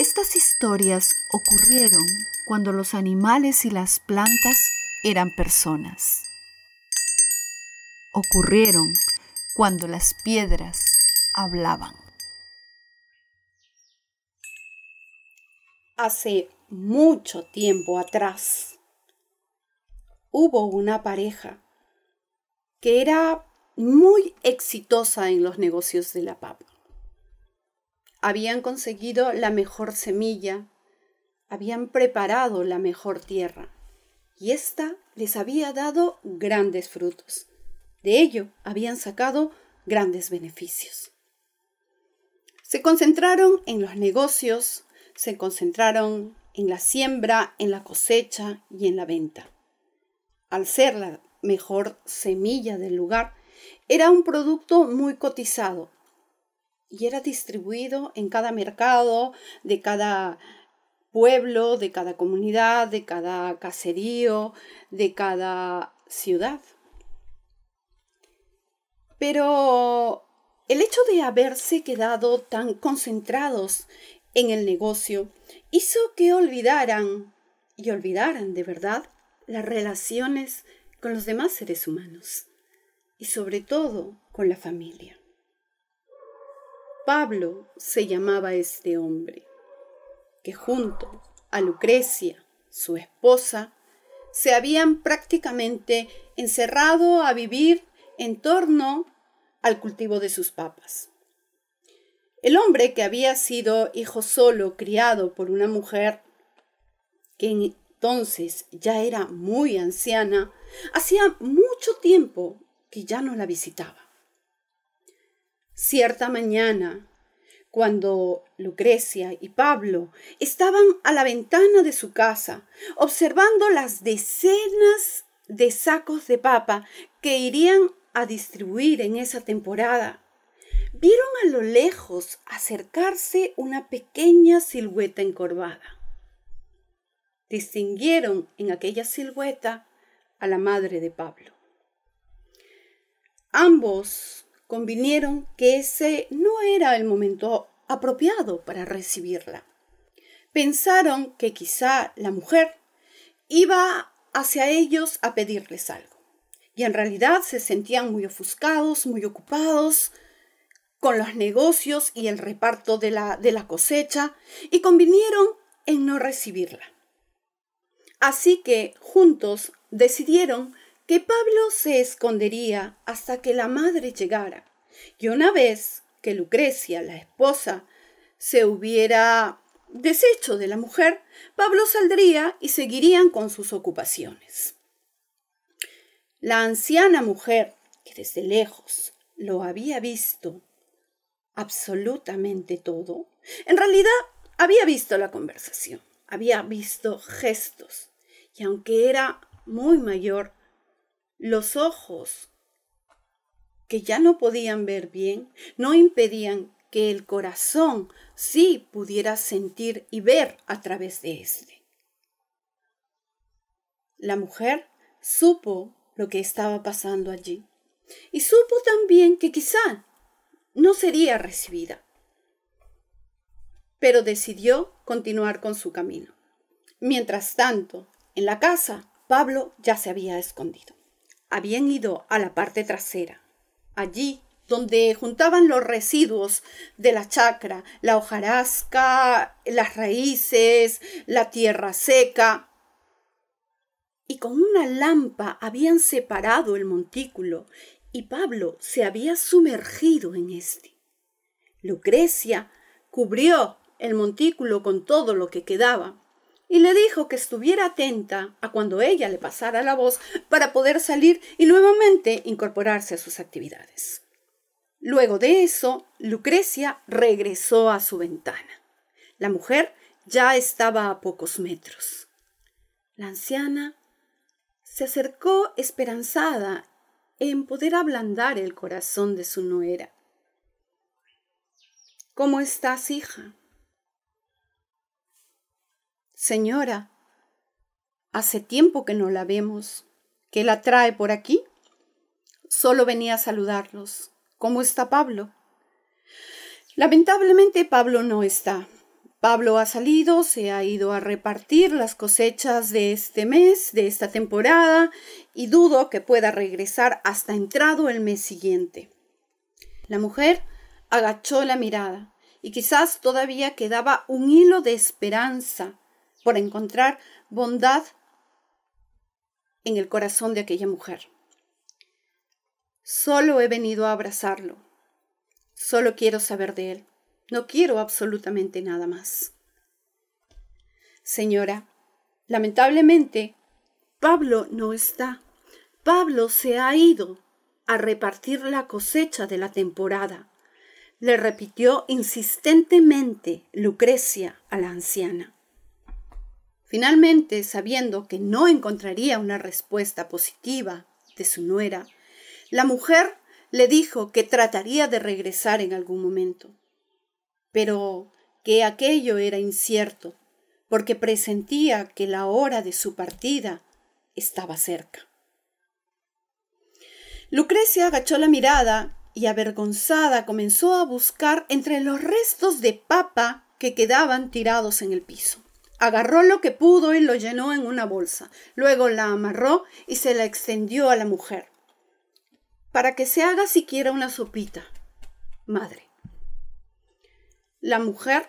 Estas historias ocurrieron cuando los animales y las plantas eran personas. Ocurrieron cuando las piedras hablaban. Hace mucho tiempo atrás, hubo una pareja que era muy exitosa en los negocios de la papa. Habían conseguido la mejor semilla, habían preparado la mejor tierra y ésta les había dado grandes frutos. De ello habían sacado grandes beneficios. Se concentraron en los negocios, se concentraron en la siembra, en la cosecha y en la venta. Al ser la mejor semilla del lugar, era un producto muy cotizado y era distribuido en cada mercado, de cada pueblo, de cada comunidad, de cada caserío, de cada ciudad. Pero el hecho de haberse quedado tan concentrados en el negocio hizo que olvidaran de verdad las relaciones con los demás seres humanos y sobre todo con la familia. Pablo se llamaba este hombre, que junto a Lucrecia, su esposa, se habían prácticamente encerrado a vivir en torno al cultivo de sus papas. El hombre, que había sido hijo solo, criado por una mujer que entonces ya era muy anciana, hacía mucho tiempo que ya no la visitaba. Cierta mañana, cuando Lucrecia y Pablo estaban a la ventana de su casa, observando las decenas de sacos de papa que irían a distribuir en esa temporada, vieron a lo lejos acercarse una pequeña silueta encorvada. Distinguieron en aquella silueta a la madre de Pablo. Ambos convinieron que ese no era el momento apropiado para recibirla. Pensaron que quizá la mujer iba hacia ellos a pedirles algo, y en realidad se sentían muy ofuscados, muy ocupados con los negocios y el reparto de la cosecha, y convinieron en no recibirla. Así que juntos decidieron que Pablo se escondería hasta que la madre llegara, y una vez que Lucrecia, la esposa, se hubiera deshecho de la mujer, Pablo saldría y seguirían con sus ocupaciones. La anciana mujer, que desde lejos lo había visto absolutamente todo, en realidad había visto la conversación, había visto gestos, y aunque era muy mayor, los ojos, que ya no podían ver bien, no impedían que el corazón sí pudiera sentir y ver a través de éste. La mujer supo lo que estaba pasando allí y supo también que quizá no sería recibida, pero decidió continuar con su camino. Mientras tanto, en la casa, Pablo ya se había escondido. Habían ido a la parte trasera, allí donde juntaban los residuos de la chacra, la hojarasca, las raíces, la tierra seca. Y con una lámpara habían separado el montículo y Pablo se había sumergido en este. Lucrecia cubrió el montículo con todo lo que quedaba y le dijo que estuviera atenta a cuando ella le pasara la voz para poder salir y nuevamente incorporarse a sus actividades. Luego de eso, Lucrecia regresó a su ventana. La mujer ya estaba a pocos metros. La anciana se acercó esperanzada en poder ablandar el corazón de su nuera. ¿Cómo estás, hija? Señora, hace tiempo que no la vemos. ¿Qué la trae por aquí? Solo venía a saludarlos. ¿Cómo está Pablo? Lamentablemente Pablo no está. Pablo ha salido, se ha ido a repartir las cosechas de este mes, de esta temporada, y dudo que pueda regresar hasta entrado el mes siguiente. La mujer agachó la mirada y quizás todavía quedaba un hilo de esperanza por encontrar bondad en el corazón de aquella mujer. Solo he venido a abrazarlo. Solo quiero saber de él. No quiero absolutamente nada más. Señora, lamentablemente, Pablo no está. Pablo se ha ido a repartir la cosecha de la temporada, le repitió insistentemente Lucrecia a la anciana. Finalmente, sabiendo que no encontraría una respuesta positiva de su nuera, la mujer le dijo que trataría de regresar en algún momento, pero que aquello era incierto, porque presentía que la hora de su partida estaba cerca. Lucrecia agachó la mirada y avergonzada comenzó a buscar entre los restos de papa que quedaban tirados en el piso. Agarró lo que pudo y lo llenó en una bolsa. Luego la amarró y se la extendió a la mujer. Para que se haga siquiera una sopita, madre. La mujer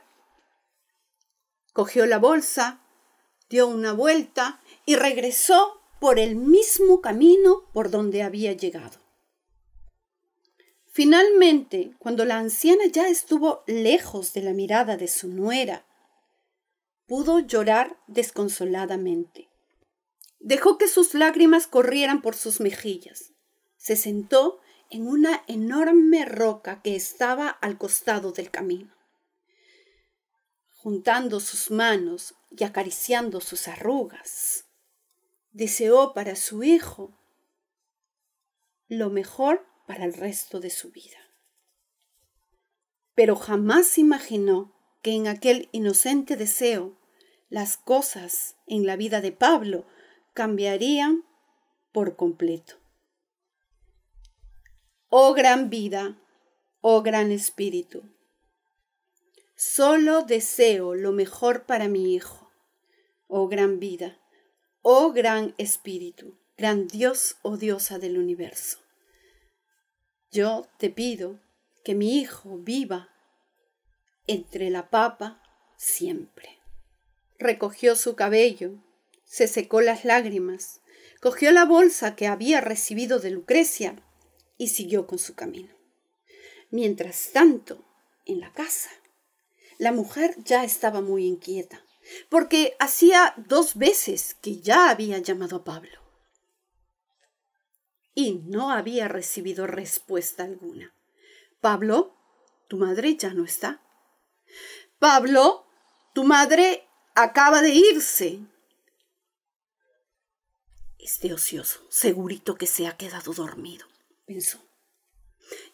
cogió la bolsa, dio una vuelta y regresó por el mismo camino por donde había llegado. Finalmente, cuando la anciana ya estuvo lejos de la mirada de su nuera, pudo llorar desconsoladamente. Dejó que sus lágrimas corrieran por sus mejillas. Se sentó en una enorme roca que estaba al costado del camino. Juntando sus manos y acariciando sus arrugas, deseó para su hijo lo mejor para el resto de su vida. Pero jamás imaginó que en aquel inocente deseo las cosas en la vida de Pablo cambiarían por completo. Oh gran vida, oh gran espíritu, solo deseo lo mejor para mi hijo. Oh gran vida, oh gran espíritu, gran Dios o diosa del universo. Yo te pido que mi hijo viva entre la papa siempre. Recogió su cabello, se secó las lágrimas, cogió la bolsa que había recibido de Lucrecia y siguió con su camino. Mientras tanto, en la casa, la mujer ya estaba muy inquieta, porque hacía 2 veces que ya había llamado a Pablo y no había recibido respuesta alguna. Pablo, tu madre ya no está. Pablo, tu madre acaba de irse. Este ocioso, segurito que se ha quedado dormido, pensó.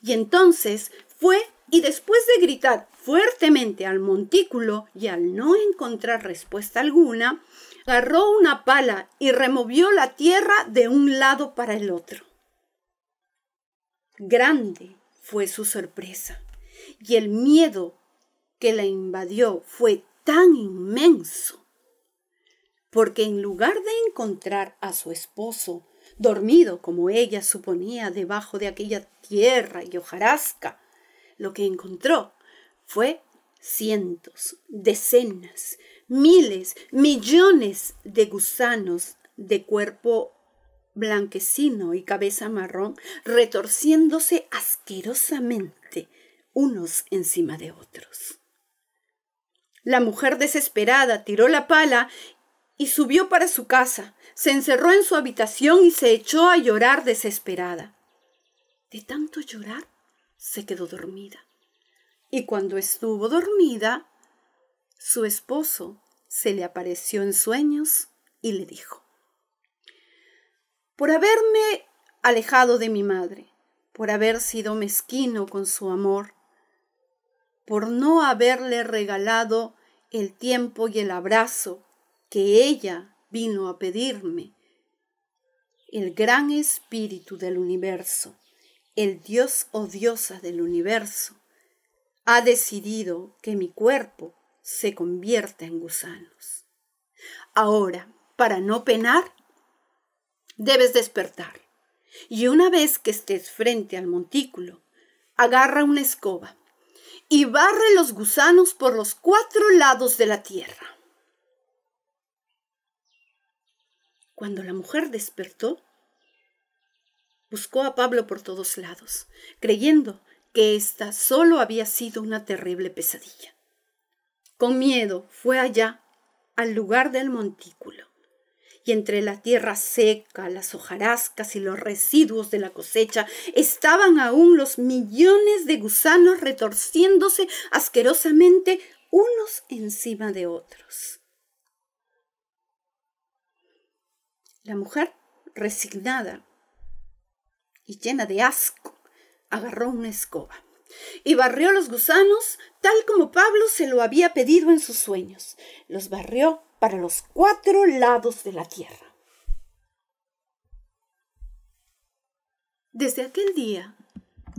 Y entonces fue y después de gritar fuertemente al montículo y al no encontrar respuesta alguna, agarró una pala y removió la tierra de un lado para el otro. Grande fue su sorpresa y el miedo que la invadió fue tan inmenso, porque en lugar de encontrar a su esposo dormido como ella suponía debajo de aquella tierra y hojarasca, lo que encontró fue cientos, decenas, miles, millones de gusanos de cuerpo blanquecino y cabeza marrón, retorciéndose asquerosamente unos encima de otros. La mujer desesperada tiró la pala y subió para su casa, se encerró en su habitación y se echó a llorar desesperada. De tanto llorar, se quedó dormida. Y cuando estuvo dormida, su esposo se le apareció en sueños y le dijo: por haberme alejado de mi madre, por haber sido mezquino con su amor, por no haberle regalado el tiempo y el abrazo que ella vino a pedirme, el gran espíritu del universo, el Dios o diosa del universo, ha decidido que mi cuerpo se convierte en gusanos. Ahora, para no penar, debes despertar. Y una vez que estés frente al montículo, agarra una escoba y barre los gusanos por los 4 lados de la tierra. Cuando la mujer despertó, buscó a Pablo por todos lados, creyendo que esta solo había sido una terrible pesadilla. Con miedo fue allá, al lugar del montículo, y entre la tierra seca, las hojarascas y los residuos de la cosecha estaban aún los millones de gusanos retorciéndose asquerosamente unos encima de otros. La mujer, resignada y llena de asco, agarró una escoba y barrió los gusanos tal como Pablo se lo había pedido en sus sueños. Los barrió para los 4 lados de la tierra. Desde aquel día,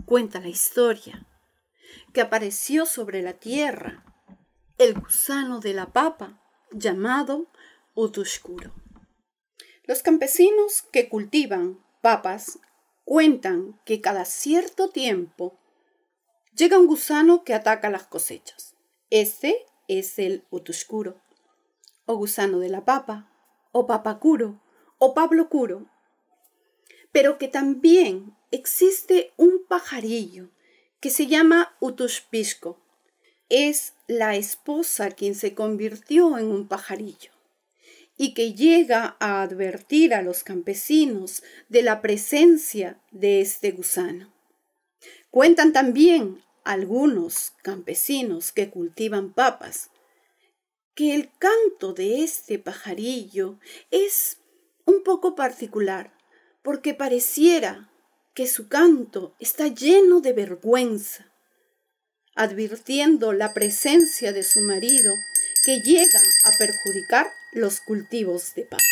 cuenta la historia, que apareció sobre la tierra el gusano de la papa llamado utushkuro. Los campesinos que cultivan papas cuentan que cada cierto tiempo llega un gusano que ataca las cosechas. Este es el utushkuro, o gusano de la papa, o papacuro, o pablocuro. Pero que también existe un pajarillo que se llama utushpishko. Es la esposa quien se convirtió en un pajarillo y que llega a advertir a los campesinos de la presencia de este gusano. Cuentan también algunos campesinos que cultivan papas que el canto de este pajarillo es un poco particular, porque pareciera que su canto está lleno de vergüenza, advirtiendo la presencia de su marido que llega a perjudicar los cultivos de papas.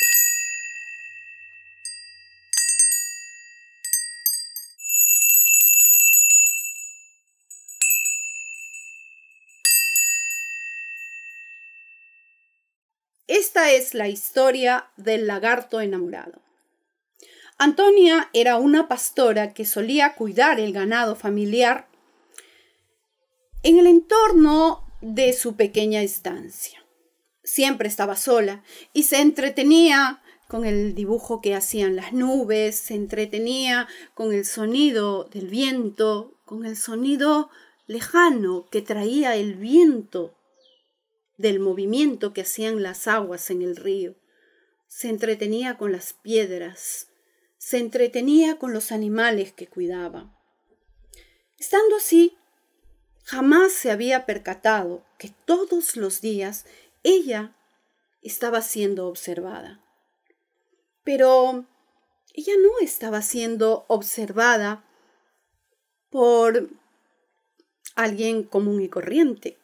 Esta es la historia del lagarto enamorado. Antonia era una pastora que solía cuidar el ganado familiar en el entorno de su pequeña estancia. Siempre estaba sola y se entretenía con el dibujo que hacían las nubes, se entretenía con el sonido del viento, con el sonido lejano que traía el viento del movimiento que hacían las aguas en el río. Se entretenía con las piedras, se entretenía con los animales que cuidaba. Estando así, jamás se había percatado que todos los días ella estaba siendo observada. Pero ella no estaba siendo observada por alguien común y corriente.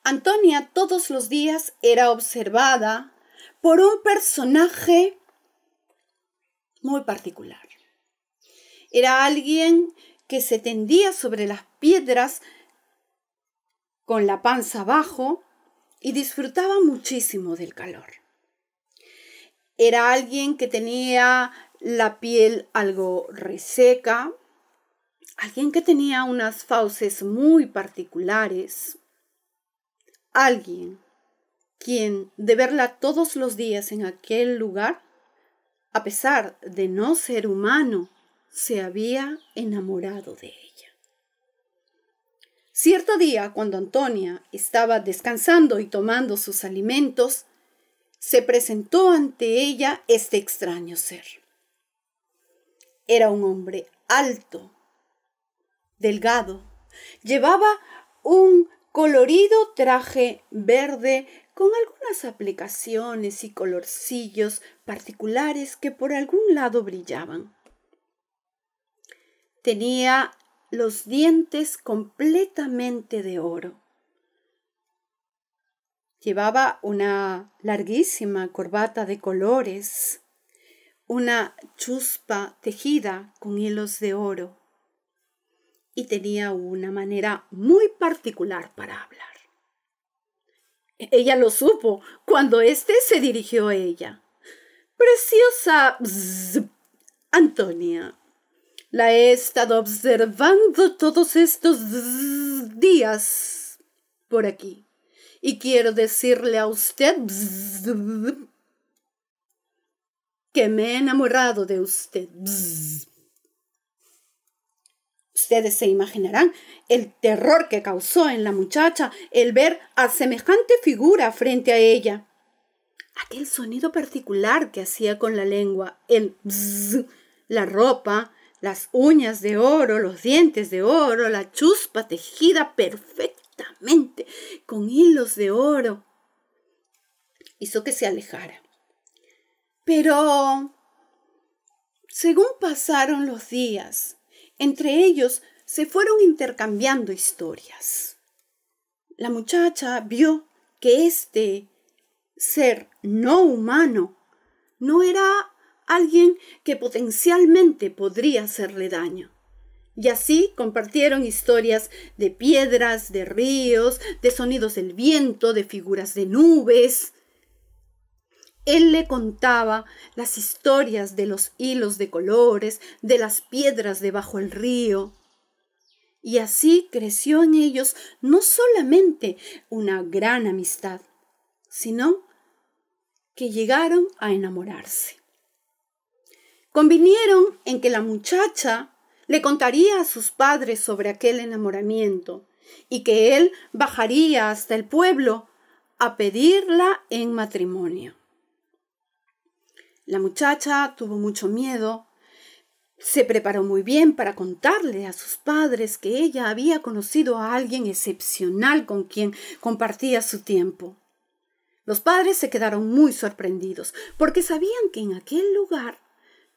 Antonia todos los días era observada por un personaje muy particular. Era alguien que se tendía sobre las piedras con la panza abajo y disfrutaba muchísimo del calor. Era alguien que tenía la piel algo reseca, alguien que tenía unas fauces muy particulares, alguien quien de verla todos los días en aquel lugar, a pesar de no ser humano, se había enamorado de ella. Cierto día, cuando Antonia estaba descansando y tomando sus alimentos, se presentó ante ella este extraño ser. Era un hombre alto, delgado, llevaba un colorido traje verde con algunas aplicaciones y colorcillos particulares que por algún lado brillaban. Tenía los dientes completamente de oro. Llevaba una larguísima corbata de colores, una chuspa tejida con hilos de oro, y tenía una manera muy particular para hablar. Ella lo supo cuando éste se dirigió a ella. Preciosa Antonia, la he estado observando todos estos días por aquí y quiero decirle a usted que me he enamorado de usted. Ustedes se imaginarán el terror que causó en la muchacha el ver a semejante figura frente a ella. Aquel sonido particular que hacía con la lengua, el bzz, la ropa, las uñas de oro, los dientes de oro, la chuspa tejida perfectamente con hilos de oro, hizo que se alejara. Pero, según pasaron los días, entre ellos se fueron intercambiando historias. La muchacha vio que este ser no humano no era alguien que potencialmente podría hacerle daño. Y así compartieron historias de piedras, de ríos, de sonidos del viento, de figuras de nubes. Él le contaba las historias de los hilos de colores, de las piedras debajo del río. Y así creció en ellos no solamente una gran amistad, sino que llegaron a enamorarse. Convinieron en que la muchacha le contaría a sus padres sobre aquel enamoramiento y que él bajaría hasta el pueblo a pedirla en matrimonio. La muchacha tuvo mucho miedo, se preparó muy bien para contarle a sus padres que ella había conocido a alguien excepcional con quien compartía su tiempo. Los padres se quedaron muy sorprendidos porque sabían que en aquel lugar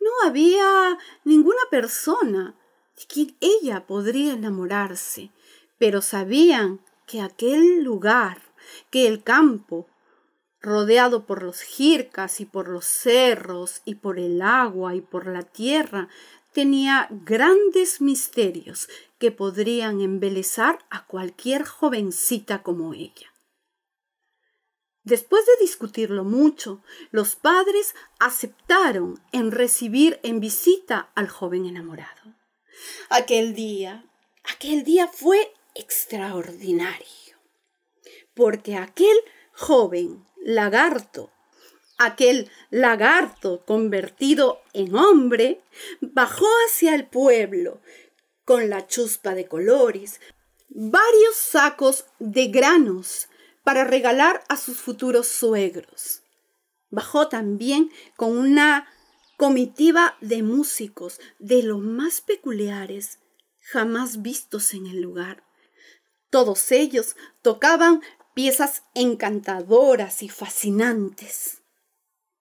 no había ninguna persona de quien ella podría enamorarse, pero sabían que aquel lugar, que el campo, rodeado por los jircas y por los cerros y por el agua y por la tierra, tenía grandes misterios que podrían embelezar a cualquier jovencita como ella. Después de discutirlo mucho, los padres aceptaron en recibir en visita al joven enamorado. Aquel día fue extraordinario, porque aquel joven lagarto, aquel lagarto convertido en hombre, bajó hacia el pueblo con la chuspa de colores, varios sacos de granos para regalar a sus futuros suegros. Bajó también con una comitiva de músicos de los más peculiares jamás vistos en el lugar. Todos ellos tocaban piezas encantadoras y fascinantes.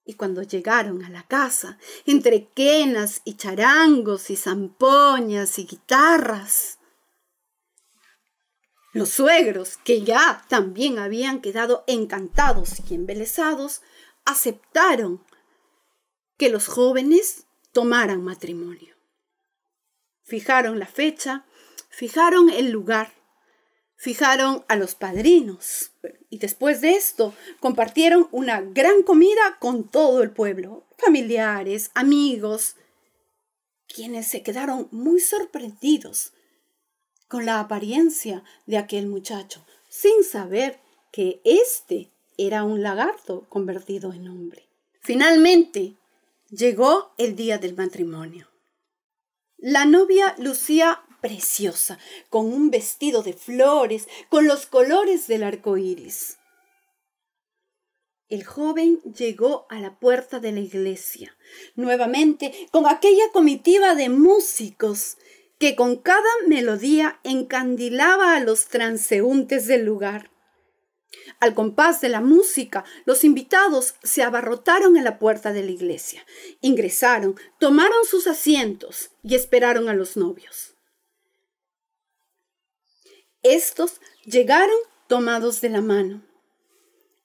Y cuando llegaron a la casa, entre quenas y charangos y zampoñas y guitarras, los suegros, que ya también habían quedado encantados y embelesados, aceptaron que los jóvenes tomaran matrimonio. Fijaron la fecha, fijaron el lugar, fijaron a los padrinos y después de esto compartieron una gran comida con todo el pueblo, familiares, amigos, quienes se quedaron muy sorprendidos con la apariencia de aquel muchacho, sin saber que éste era un lagarto convertido en hombre. Finalmente llegó el día del matrimonio. La novia lucía preciosa, con un vestido de flores, con los colores del arco iris. El joven llegó a la puerta de la iglesia, nuevamente con aquella comitiva de músicos que con cada melodía encandilaba a los transeúntes del lugar. Al compás de la música, los invitados se abarrotaron en la puerta de la iglesia, ingresaron, tomaron sus asientos y esperaron a los novios. Estos llegaron tomados de la mano.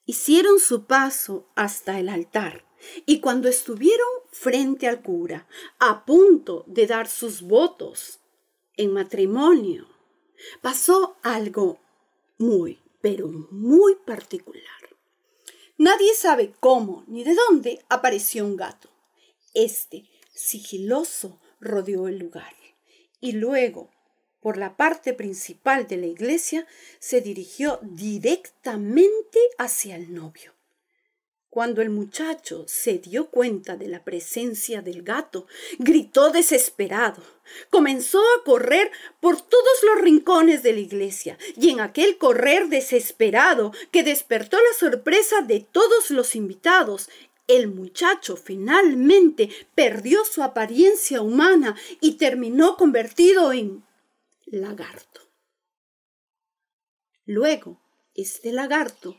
Hicieron su paso hasta el altar y cuando estuvieron frente al cura, a punto de dar sus votos en matrimonio, pasó algo muy pero muy particular. Nadie sabe cómo ni de dónde apareció un gato. Sigiloso, rodeó el lugar y luego, por la parte principal de la iglesia, se dirigió directamente hacia el novio. Cuando el muchacho se dio cuenta de la presencia del gato, gritó desesperado. Comenzó a correr por todos los rincones de la iglesia, y en aquel correr desesperado que despertó la sorpresa de todos los invitados, el muchacho finalmente perdió su apariencia humana y terminó convertido en lagarto. Luego, este lagarto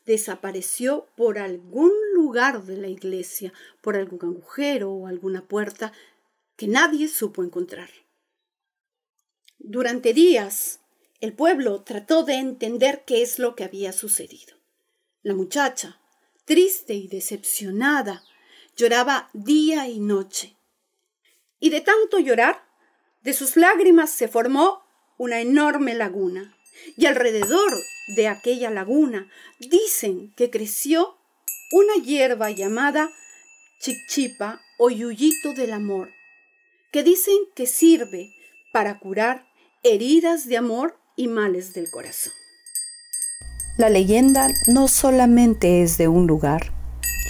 desapareció por algún lugar de la iglesia, por algún agujero o alguna puerta que nadie supo encontrar. Durante días, el pueblo trató de entender qué es lo que había sucedido. La muchacha, triste y decepcionada, lloraba día y noche. Y de tanto llorar, de sus lágrimas se formó una enorme laguna. Y alrededor de aquella laguna dicen que creció una hierba llamada chichipa o yuyito del amor, que dicen que sirve para curar heridas de amor y males del corazón. La leyenda no solamente es de un lugar,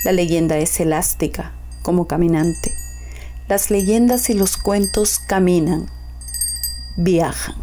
la leyenda es elástica, como caminante. Las leyendas y los cuentos caminan, viajan.